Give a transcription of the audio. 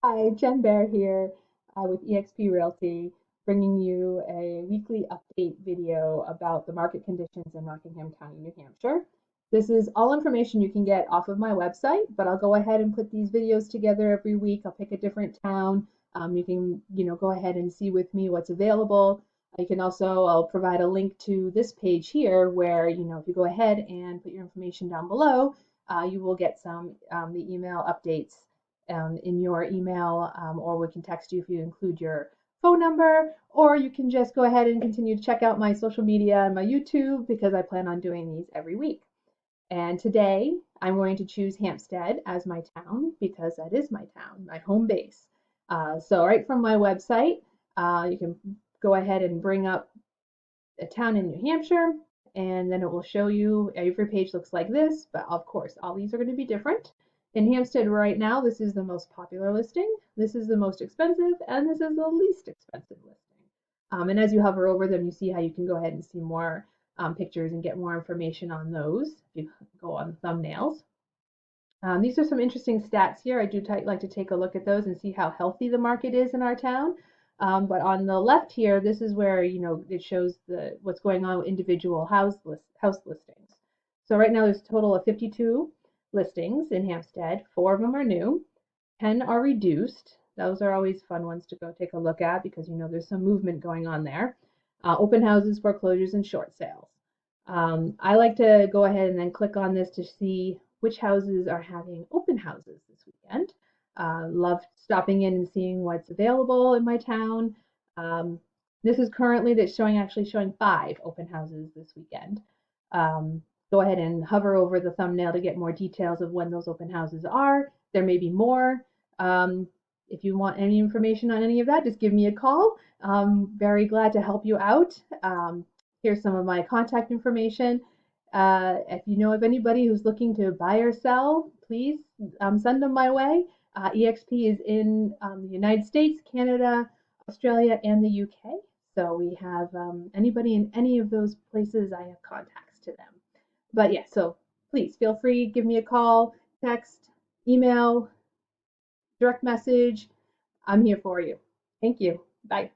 Hi, Jenn Baer here with eXp Realty, bringing you a weekly update video about the market conditions in Rockingham County, New Hampshire. This is all information you can get off of my website, but I'll go ahead and put these videos together every week. I'll pick a different town. You can, go ahead and see with me what's available. You can also, I'll provide a link to this page here where, if you go ahead and put your information down below, you will get the email updates in your email, or we can text you if you include your phone number, or you can just go ahead and continue to check out my social media and my YouTube because I plan on doing these every week. And today I'm going to choose Hampstead as my town because that is my town, my home base. So right from my website, you can go ahead and bring up a town in New Hampshire, and then it will show you every page looks like this, but of course all these are going to be different. In Hampstead right now, this is the most popular listing, this is the most expensive, and this is the least expensive listing. And as you hover over them, you see how you can go ahead and see more pictures and get more information on those if you go on thumbnails. These are some interesting stats here. I do like to take a look at those and see how healthy the market is in our town. But on the left here, this is where it shows what's going on with individual house listings. So right now there's a total of 52 listings in Hampstead. 4 of them are new, 10 are reduced. Those are always fun ones to go take a look at because there's some movement going on there. Open houses, foreclosures, and short sales. I like to go ahead and then click on this to see which houses are having open houses this weekend. Love stopping in and seeing what's available in my town. This is currently actually showing 5 open houses this weekend. Go ahead and hover over the thumbnail to get more details of when those open houses are. There may be more. If you want any information on any of that, just give me a call. I'm very glad to help you out. Here's some of my contact information. If you know of anybody who's looking to buy or sell, please send them my way. eXp is in the United States, Canada, Australia, and the UK. So we have anybody in any of those places, I have contacts to them. But yeah, so please feel free, give me a call, text, email, direct message. I'm here for you. Thank you. Bye.